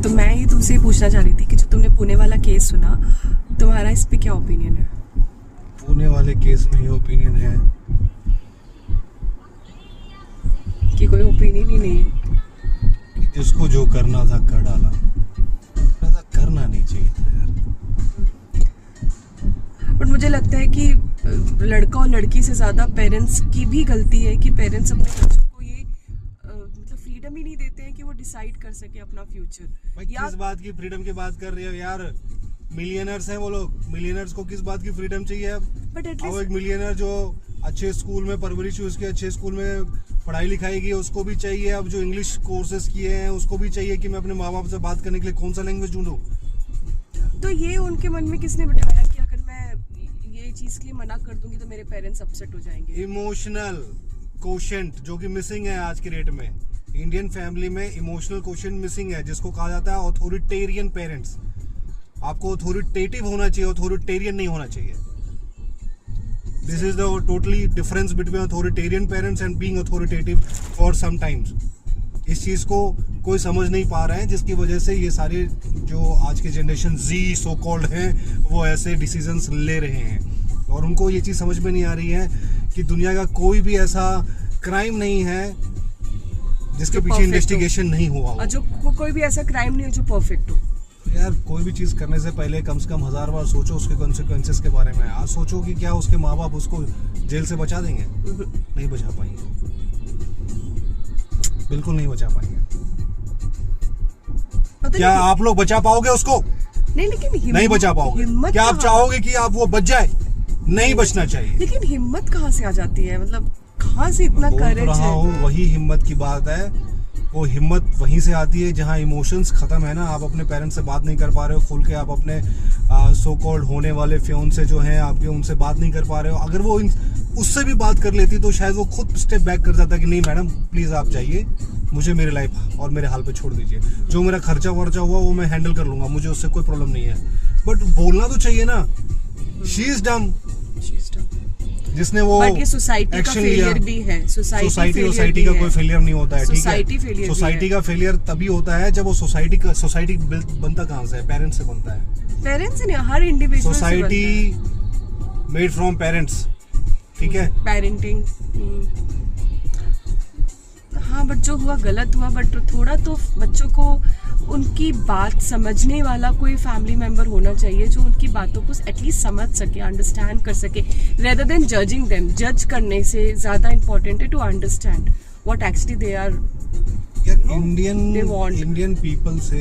तो मैं ही तुमसे पूछना चाह रही थी कि जो तुमने पुणे वाला केस सुना, तुम्हारा इस पे क्या ओपिनियन है? पुणे वाले केस में ये ओपिनियन है कि कोई ओपिनियन ही नहीं है। कि जिसको जो करना था कर डाला, ऐसा करना नहीं चाहिए था यार। बट मुझे लगता है कि लड़का और लड़की से ज्यादा पेरेंट्स की भी गलती है कि पेरेंट्स अपने बच्चों को ये मतलब फ्रीडम ही नहीं देते हैं कि वो डिसाइड कर सके अपना फ्यूचर। भाई किस बात की फ्रीडम की बात कर रही हो यार? मिलियनर्स हैं वो लोग, मिलियनर्स को किस बात की फ्रीडम चाहिए अब? बट अब एक मिलियनर जो अच्छे स्कूल में परवरिश हुई, उसके अच्छे स्कूल में पढ़ाई लिखाई की, उसको भी चाहिए। अब जो इंग्लिश कोर्सेज किए हैं उसको भी चाहिए कि मैं अपने माँ बाप से बात करने के लिए कौन सा लैंग्वेज ढूंढूं। तो ये उनके मन में किसने बिठाया कि अगर मैं ये चीज के लिए मना कर दूंगी तो मेरे पेरेंट्स अपसेट हो जाएंगे? इमोशनल कोशेंट जो कि मिसिंग है आज की डेट में। इंडियन फैमिली में इमोशनल कोशेंट मिसिंग है, जिसको कहा जाता है ऑथोरिटेरियन पेरेंट्स। आपको ऑथोरिटेटिव होना चाहिए, ऑथोरिटेरियन नहीं होना चाहिए। This is the totally difference between authoritarian parents and being authoritative for some times. इस चीज को कोई समझ नहीं पा रहे हैं, जिसकी वजह से ये सारे जो आज के जनरेशन जी सो कॉल्ड हैं वो ऐसे डिसीजंस ले रहे हैं। और उनको ये चीज समझ में नहीं आ रही है कि दुनिया का कोई भी ऐसा क्राइम नहीं है जिसके पीछे इन्वेस्टिगेशन नहीं हुआ हो। और जो कोई भी ऐसा क्राइम नहीं है जो परफेक्ट हो। यार कोई भी चीज करने से पहले कम से कम 1000 बार सोचो उसके कॉन्सिक्वेंसेस के बारे में। आज सोचो कि क्या उसके माँ बाप उसको जेल से बचा देंगे? नहीं बचा पाएंगे, बिल्कुल नहीं बचा पाएंगे। क्या आप लोग बचा पाओगे उसको? नहीं, लेकिन नहीं बचा पाओगे। क्या आप चाहोगे कि आप वो बच जाए? नहीं बचना चाहिए। लेकिन हिम्मत कहाँ से आ जाती है? मतलब कहाँ से इतना करेज है? वही हिम्मत की बात है। वो हिम्मत वहीं से आती है जहाँ इमोशंस खत्म है ना। आप अपने पेरेंट्स से बात नहीं कर पा रहे हो खुल के, आप अपने सो कॉल्ड होने वाले फियोंसे जो हैं आपके, उनसे बात नहीं कर पा रहे हो। अगर वो उससे भी बात कर लेती तो शायद वो खुद स्टेप बैक कर जाता कि नहीं मैडम प्लीज आप जाइए, मुझे मेरे लाइफ और मेरे हाल पे छोड़ दीजिए। जो मेरा खर्चा वर्चा हुआ वो मैं हैंडल कर लूंगा, मुझे उससे कोई प्रॉब्लम नहीं है। बट बोलना तो चाहिए ना। शी इज डम, जिसने वो एक्शन लिया। भी है सोसाइटी का कोई फेलियर नहीं होता है, ठीक है? सोसाइटी का फेलियर तभी होता है जब वो सोसाइटी बनता कहाँ से है? पेरेंट्स से बनता है। पेरेंट्स से नहीं, हर individual society made from parents, ठीक है? पेरेंटिंग हाँ, बट जो हुआ गलत हुआ। बट थोड़ा तो बच्चों को उनकी बात समझने वाला कोई फैमिली मेंबर होना चाहिए जो उनकी बातों को एटलीस्ट समझ सके, अंडरस्टैंड कर सके, रेदर देन जजिंग देम। जज करने से ज्यादा इम्पोर्टेंट है to understand what actually they are. Indian people से